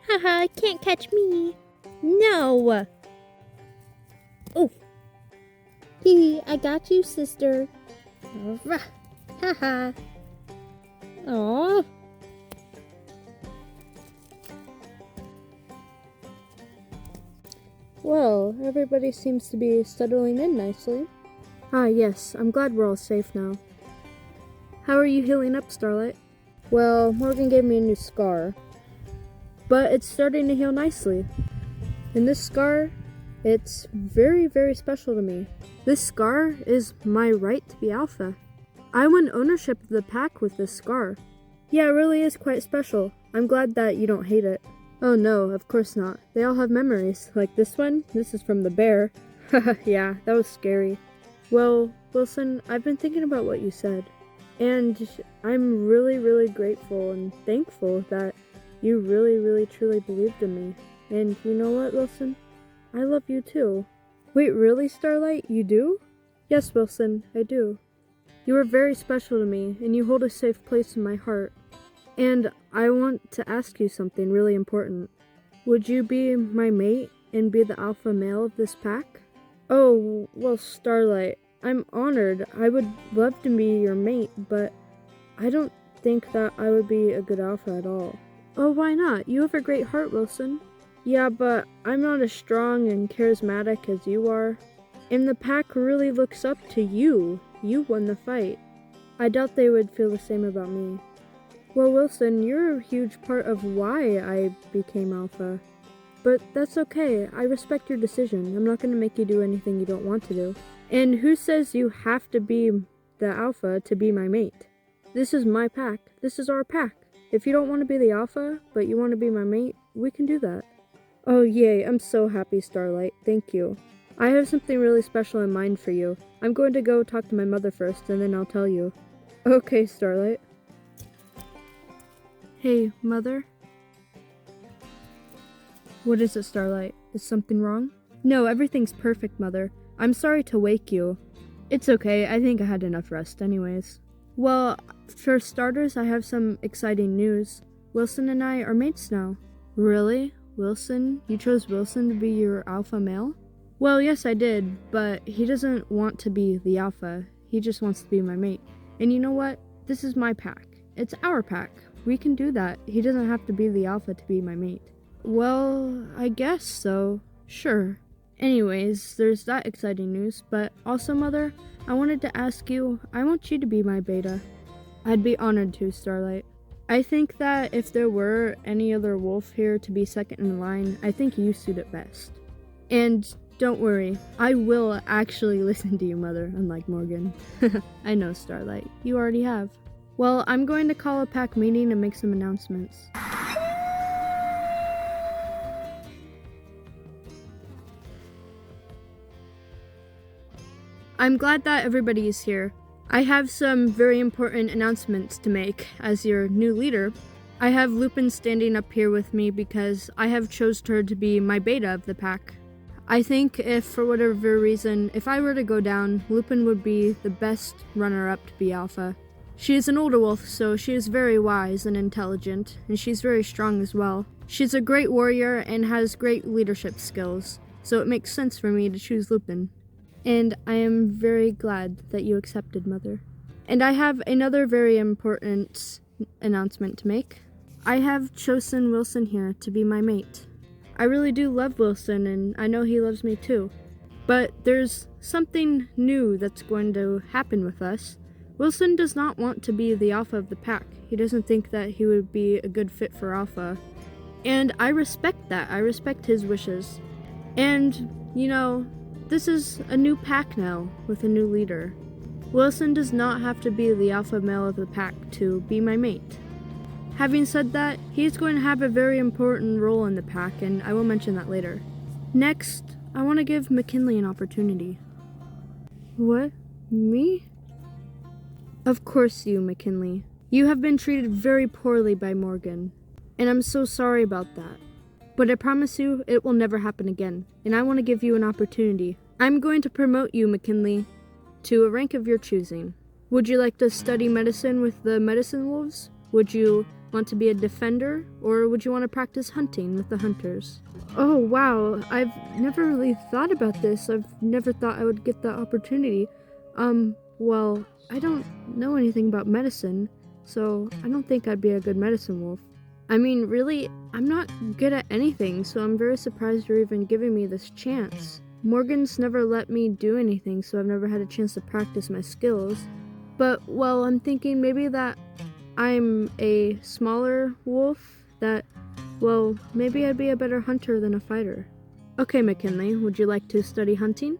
Haha, can't catch me. No. Oh. Hee, I got you, sister. Haha. Aww. Well, everybody seems to be settling in nicely. Ah, yes, I'm glad we're all safe now. How are you healing up, Starlight? Well, Morgan gave me a new scar, but it's starting to heal nicely. And this scar, it's very, very special to me. This scar is my right to be alpha. I won ownership of the pack with this scar. Yeah, it really is quite special. I'm glad that you don't hate it. Oh no, of course not. They all have memories. Like this one, this is from the bear. Yeah, that was scary. Well, Wilson, I've been thinking about what you said. And I'm really, really grateful and thankful that you really, really, truly believed in me. And you know what, Wilson? I love you too. Wait, really, Starlight? You do? Yes, Wilson, I do. You are very special to me, and you hold a safe place in my heart. And I want to ask you something really important. Would you be my mate and be the alpha male of this pack? Oh, well, Starlight, I'm honored. I would love to be your mate, but I don't think that I would be a good alpha at all. Oh, why not? You have a great heart, Wilson. Yeah, but I'm not as strong and charismatic as you are. And the pack really looks up to you. You won the fight. I doubt they would feel the same about me. Well, Wilson, you're a huge part of why I became alpha. But that's okay. I respect your decision. I'm not going to make you do anything you don't want to do. And who says you have to be the alpha to be my mate? This is my pack. This is our pack. If you don't want to be the alpha, but you want to be my mate, we can do that. Oh, yay. I'm so happy, Starlight. Thank you. I have something really special in mind for you. I'm going to go talk to my mother first, and then I'll tell you. Okay, Starlight. Hey, Mother? What is it, Starlight? Is something wrong? No, everything's perfect, Mother. I'm sorry to wake you. It's okay, I think I had enough rest anyways. Well, for starters, I have some exciting news. Wilson and I are mates now. Really? Wilson? You chose Wilson to be your alpha male? Well, yes, I did, but he doesn't want to be the alpha. He just wants to be my mate. And you know what? This is my pack. It's our pack. We can do that. He doesn't have to be the alpha to be my mate. Well, I guess so. Sure. Anyways, there's that exciting news, but also, Mother, I wanted to ask you, I want you to be my beta. I'd be honored to, Starlight. I think that if there were any other wolf here to be second in line, I think you suit it best. And don't worry, I will actually listen to you, Mother, unlike Morgan. I know, Starlight. You already have. Well, I'm going to call a pack meeting and make some announcements. I'm glad that everybody is here. I have some very important announcements to make as your new leader. I have Lupin standing up here with me because I have chosen her to be my beta of the pack. I think if, for whatever reason, if I were to go down, Lupin would be the best runner-up to be alpha. She is an older wolf, so she is very wise and intelligent, and she's very strong as well. She's a great warrior and has great leadership skills, so it makes sense for me to choose Lupin. And I am very glad that you accepted, Mother. And I have another very important announcement to make. I have chosen Wilson here to be my mate. I really do love Wilson, and I know he loves me too. But there's something new that's going to happen with us. Wilson does not want to be the alpha of the pack. He doesn't think that he would be a good fit for alpha. And I respect that. I respect his wishes. And, you know, this is a new pack now, with a new leader. Wilson does not have to be the alpha male of the pack to be my mate. Having said that, he's going to have a very important role in the pack, and I will mention that later. Next, I want to give McKinley an opportunity. What? Me? Of course you, McKinley. You have been treated very poorly by Morgan, and I'm so sorry about that. But I promise you, it will never happen again, and I want to give you an opportunity. I'm going to promote you, McKinley, to a rank of your choosing. Would you like to study medicine with the medicine wolves? Would you want to be a defender, or would you want to practice hunting with the hunters? Oh, wow. I've never really thought about this. I've never thought I would get the opportunity. Well, I don't know anything about medicine, so I don't think I'd be a good medicine wolf. I mean, really, I'm not good at anything, so I'm very surprised you're even giving me this chance. Morgan's never let me do anything, so I've never had a chance to practice my skills. But, well, I'm thinking maybe that I'm a smaller wolf, that, well, maybe I'd be a better hunter than a fighter. Okay, McKinley, would you like to study hunting?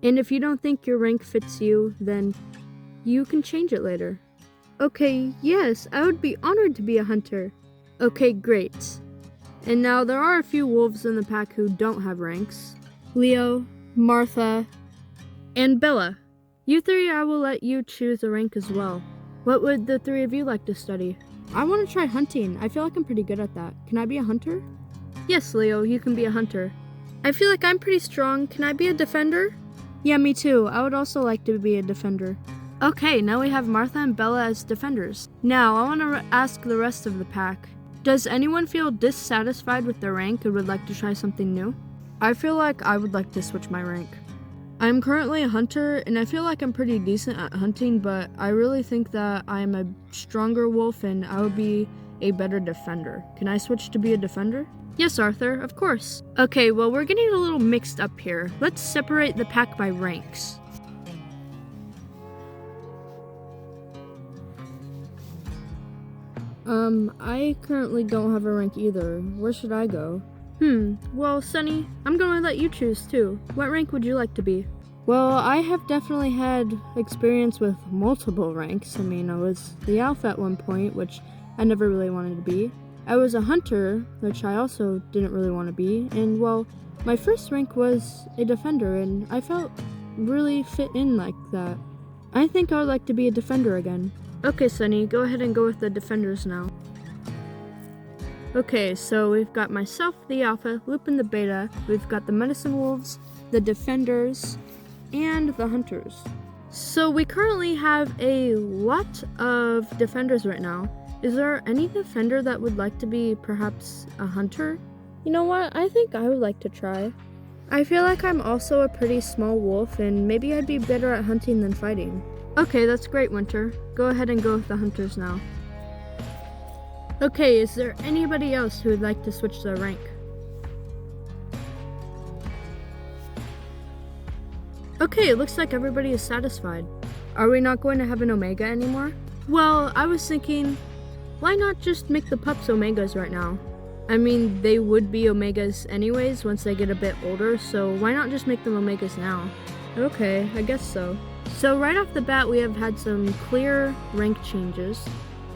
And if you don't think your rank fits you, then you can change it later. Okay, yes, I would be honored to be a hunter. Okay, great. And now there are a few wolves in the pack who don't have ranks. Leo, Martha, and Bella. You three, I will let you choose a rank as well. What would the three of you like to study? I want to try hunting. I feel like I'm pretty good at that. Can I be a hunter? Yes, Leo, you can be a hunter. I feel like I'm pretty strong. Can I be a defender? Yeah, me too. I would also like to be a defender. Okay, now we have Martha and Bella as defenders. Now, I want to ask the rest of the pack. Does anyone feel dissatisfied with their rank and would like to try something new? I feel like I would like to switch my rank. I'm currently a hunter, and I feel like I'm pretty decent at hunting, but I really think that I'm a stronger wolf and I would be a better defender. Can I switch to be a defender? Yes, Arthur, of course. Okay, well, we're getting a little mixed up here. Let's separate the pack by ranks. I currently don't have a rank either. Where should I go? Well, Sunny, I'm gonna let you choose too. What rank would you like to be? Well, I have definitely had experience with multiple ranks. I mean, I was the Alpha at one point, which I never really wanted to be. I was a Hunter, which I also didn't really want to be. And, well, my first rank was a Defender, and I felt really fit in like that. I think I would like to be a Defender again. Okay, Sunny, go ahead and go with the Defenders now. Okay, so we've got myself, the Alpha, Lupin the Beta, we've got the Medicine Wolves, the Defenders, and the Hunters. So we currently have a lot of Defenders right now. Is there any Defender that would like to be perhaps a Hunter? You know what, I think I would like to try. I feel like I'm also a pretty small wolf, and maybe I'd be better at hunting than fighting. Okay, that's great, Winter. Go ahead and go with the Hunters now. Okay, is there anybody else who would like to switch their rank? Okay, it looks like everybody is satisfied. Are we not going to have an Omega anymore? Well, I was thinking, why not just make the pups Omegas right now? I mean, they would be Omegas anyways once they get a bit older, so why not just make them Omegas now? Okay, I guess so. So right off the bat, we have had some clear rank changes.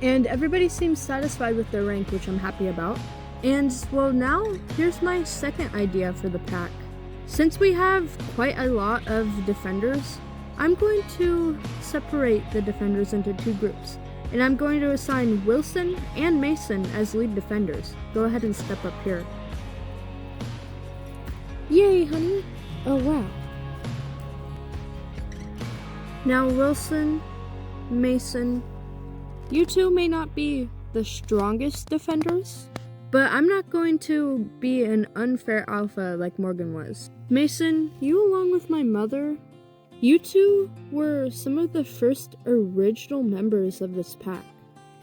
And everybody seems satisfied with their rank, which I'm happy about. And, well, now, here's my second idea for the pack. Since we have quite a lot of defenders, I'm going to separate the defenders into two groups. And I'm going to assign Wilson and Mason as lead defenders. Go ahead and step up here. Yay, honey! Oh, wow. Now, Wilson, Mason, you two may not be the strongest defenders, but I'm not going to be an unfair alpha like Morgan was. Mason, you along with my mother, you two were some of the first original members of this pack.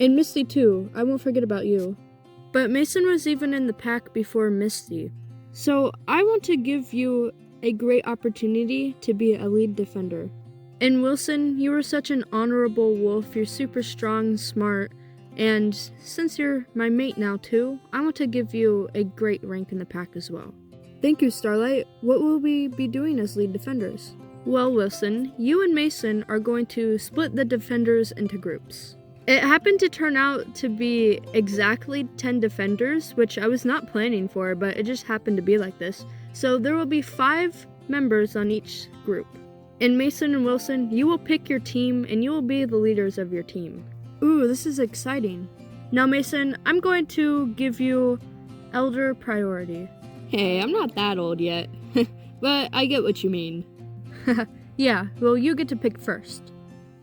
And Misty too, I won't forget about you. But Mason was even in the pack before Misty. So I want to give you a great opportunity to be a lead defender. And Wilson, you were such an honorable wolf, you're super strong, smart, and since you're my mate now too, I want to give you a great rank in the pack as well. Thank you, Starlight. What will we be doing as lead defenders? Well, Wilson, you and Mason are going to split the defenders into groups. It happened to turn out to be exactly 10 defenders, which I was not planning for, but it just happened to be like this. So there will be 5 members on each group. And Mason and Wilson, you will pick your team and you will be the leaders of your team. Ooh, this is exciting. Now Mason, I'm going to give you elder priority. Hey, I'm not that old yet, but I get what you mean. Yeah, well you get to pick first.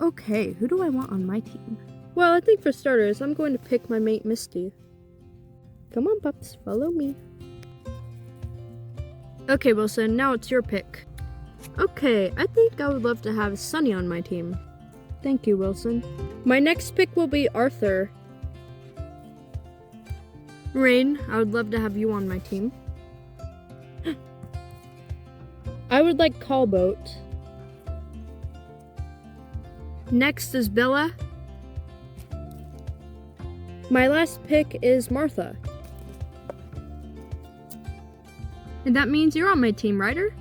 Okay, who do I want on my team? Well, I think for starters, I'm going to pick my mate Misty. Come on, pups, follow me. Okay, Wilson, now it's your pick. Okay, I think I would love to have Sunny on my team. Thank you, Wilson. My next pick will be Arthur. Rain, I would love to have you on my team. I would like Callboat. Next is Bella. My last pick is Martha. And that means you're on my team, Ryder.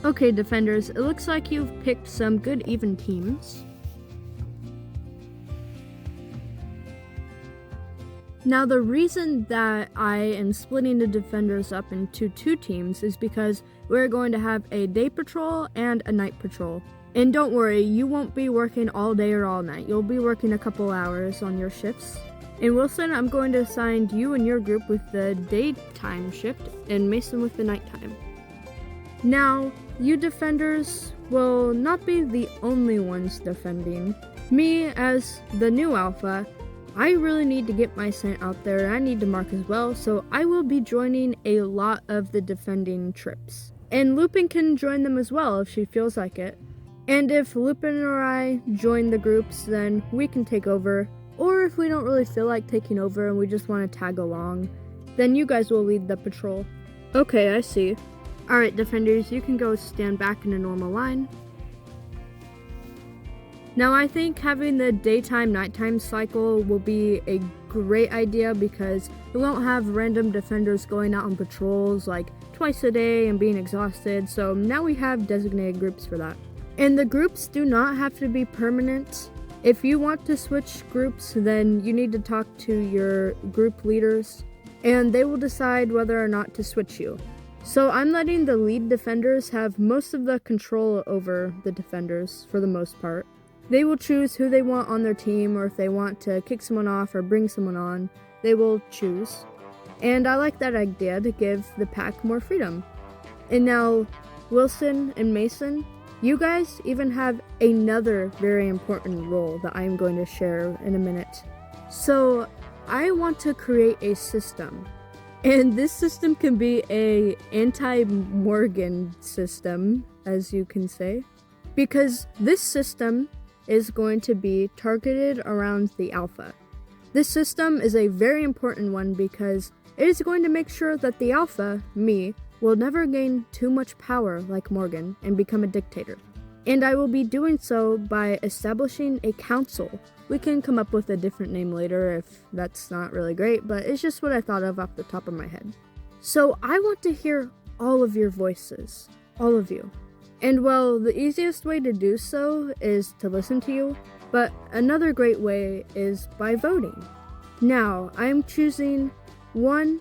Okay, defenders, it looks like you've picked some good even teams. Now, the reason that I am splitting the defenders up into 2 teams is because we're going to have a day patrol and a night patrol. And don't worry, you won't be working all day or all night. You'll be working a couple hours on your shifts. And Wilson, I'm going to assign you and your group with the daytime shift and Mason with the nighttime. Now, you defenders will not be the only ones defending. Me, as the new alpha, I really need to get my scent out there. I need to mark as well, so I will be joining a lot of the defending trips. And Lupin can join them as well if she feels like it. And if Lupin or I join the groups, then we can take over. Or if we don't really feel like taking over and we just want to tag along, then you guys will lead the patrol. Okay, I see. Alright, defenders, you can go stand back in a normal line. Now, I think having the daytime-nighttime cycle will be a great idea because we won't have random defenders going out on patrols like twice a day and being exhausted, so now we have designated groups for that. And the groups do not have to be permanent. If you want to switch groups, then you need to talk to your group leaders, and they will decide whether or not to switch you. So I'm letting the lead defenders have most of the control over the defenders for the most part. They will choose who they want on their team, or if they want to kick someone off or bring someone on, they will choose. And I like that idea to give the pack more freedom. And now, Wilson and Mason, you guys even have another very important role that I'm going to share in a minute. So, I want to create a system. And this system can be a anti-Morgan system, as you can say. Because this system is going to be targeted around the alpha. This system is a very important one because it is going to make sure that the alpha, me, will never gain too much power like Morgan and become a dictator. And I will be doing so by establishing a council. We can come up with a different name later if that's not really great, but it's just what I thought of off the top of my head. So I want to hear all of your voices, all of you. And well, the easiest way to do so is to listen to you, but another great way is by voting. Now, I'm choosing 2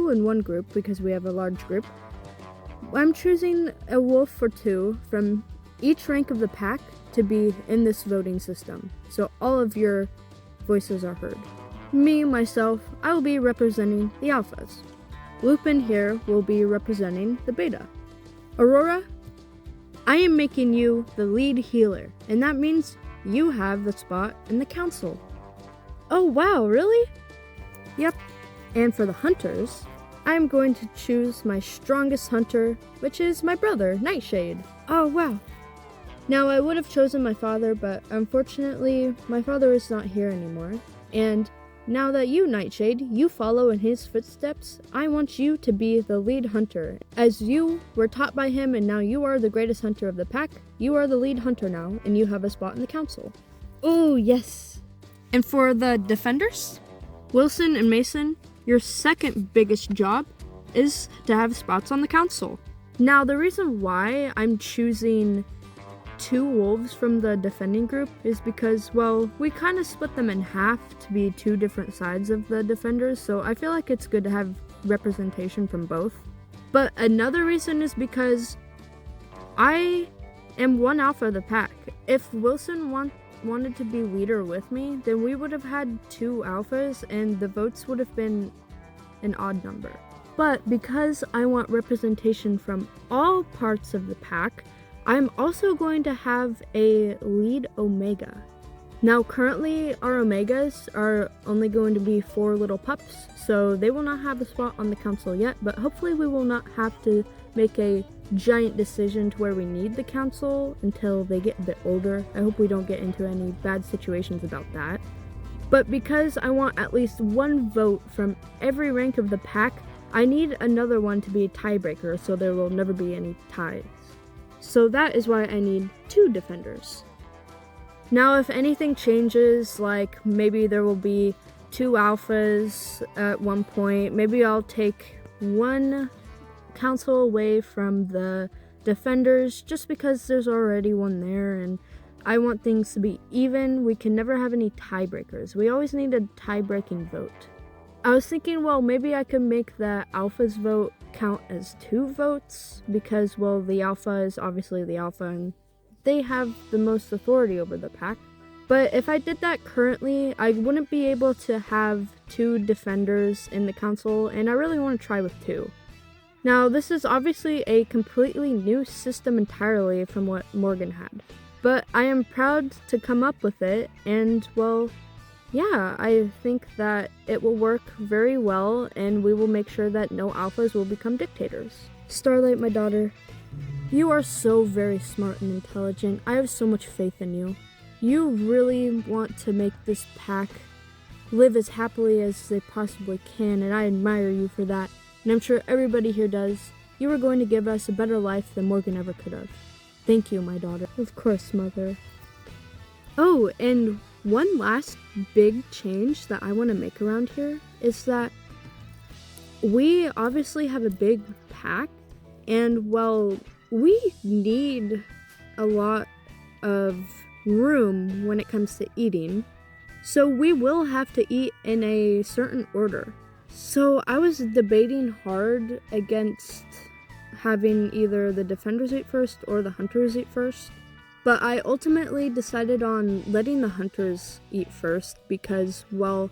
in one group because we have a large group. I'm choosing a wolf or 2 from each rank of the pack to be in this voting system, so all of your voices are heard. Me, myself, I will be representing the alphas. Lupin here will be representing the beta. Aurora, I am making you the lead healer, and that means you have the spot in the council. Oh wow, really? Yep. And for the hunters, I'm going to choose my strongest hunter, which is my brother, Nightshade. Oh wow. Now, I would have chosen my father, but unfortunately, my father is not here anymore. And now that you, Nightshade, you follow in his footsteps, I want you to be the lead hunter. As you were taught by him and now you are the greatest hunter of the pack, you are the lead hunter now, and you have a spot in the council. Oh, yes. And for the defenders, Wilson and Mason, your second biggest job is to have spots on the council. Now, the reason why I'm choosing 2 wolves from the defending group is because, well, we kind of split them in half to be 2 different sides of the defenders, so I feel like it's good to have representation from both. But another reason is because I am one alpha of the pack. If Wilson wanted to be leader with me, then we would have had 2 alphas and the votes would have been an odd number. But because I want representation from all parts of the pack, I'm also going to have a lead Omega. Now currently our Omegas are only going to be 4 little pups, so they will not have a spot on the council yet, but hopefully we will not have to make a giant decision to where we need the council until they get a bit older. I hope we don't get into any bad situations about that. But because I want at least 1 vote from every rank of the pack, I need another one to be a tiebreaker so there will never be any ties. So that is why I need 2 defenders. Now if anything changes, like maybe there will be 2 alphas at one point, maybe I'll take 1 council away from the defenders just because there's already 1 there and I want things to be even. We can never have any tiebreakers. We always need a tie-breaking vote. I was thinking, well, maybe I could make the alpha's vote count as 2 votes because, well, the alpha is obviously the alpha and they have the most authority over the pack. But if I did that currently, I wouldn't be able to have 2 defenders in the council, and I really want to try with 2. Now, this is obviously a completely new system entirely from what Morgan had. But I am proud to come up with it, and, well, yeah, I think that it will work very well, and we will make sure that no alphas will become dictators. Starlight, my daughter, you are so very smart and intelligent. I have so much faith in you. You really want to make this pack live as happily as they possibly can, and I admire you for that. And I'm sure everybody here does. You are going to give us a better life than Morgan ever could have. Thank you, my daughter. Of course, mother. Oh, and one last big change that I want to make around here is that we obviously have a big pack, and, well, we need a lot of room when it comes to eating, so we will have to eat in a certain order. So I was debating hard against having either the defenders eat first or the hunters eat first, but I ultimately decided on letting the hunters eat first because, well,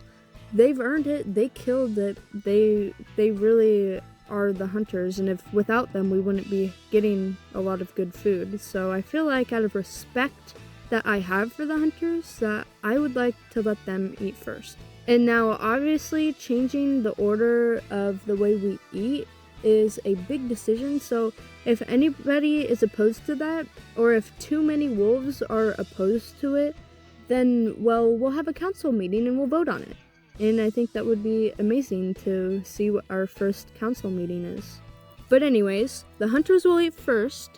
they've earned it, they killed it, they really are the hunters, and if without them we wouldn't be getting a lot of good food. So I feel like out of respect that I have for the hunters, that I would like to let them eat first. And now obviously changing the order of the way we eat is a big decision, so if anybody is opposed to that, or if too many wolves are opposed to it, then, well, we'll have a council meeting and we'll vote on it. And I think that would be amazing to see what our first council meeting is. But anyways, the hunters will eat first.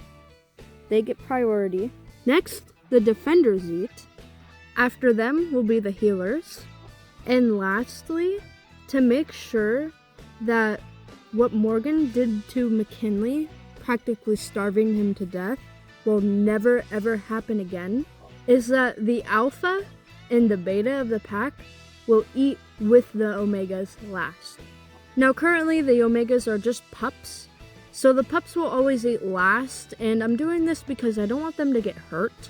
They get priority. Next, the defenders eat. After them will be the healers. And lastly, to make sure that what Morgan did to McKinley, practically starving him to death, will never ever happen again, is that the alpha and the beta of the pack will eat with the omegas last. Now currently the omegas are just pups, so the pups will always eat last, and I'm doing this because I don't want them to get hurt,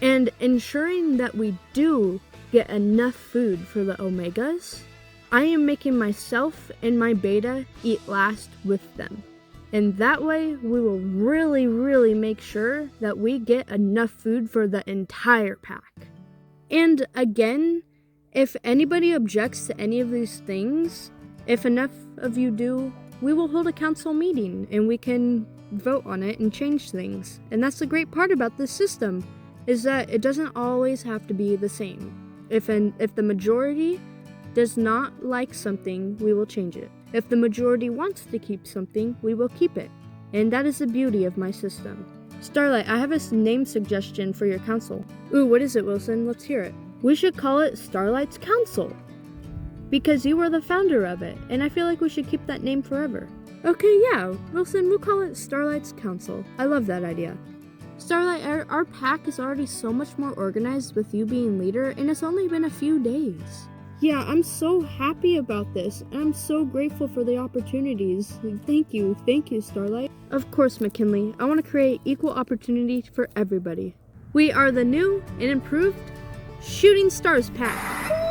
and ensuring that we do get enough food for the omegas, I am making myself and my beta eat last with them. And that way we will really make sure that we get enough food for the entire pack. And again, if anybody objects to any of these things, if enough of you do, we will hold a council meeting and we can vote on it and change things. And that's the great part about this system, is that it doesn't always have to be the same. If the majority does not like something, we will change it. If the majority wants to keep something, we will keep it. And that is the beauty of my system. Starlight, I have a name suggestion for your council. Ooh, what is it, Wilson? Let's hear it. We should call it Starlight's Council, because you were the founder of it, and I feel like we should keep that name forever. Okay, yeah, Wilson, we'll call it Starlight's Council. I love that idea. Starlight, our pack is already so much more organized with you being leader, and it's only been a few days. Yeah, I'm so happy about this, and I'm so grateful for the opportunities. Thank you, Starlight. Of course, McKinley, I want to create equal opportunity for everybody. We are the new and improved Shooting Stars pack.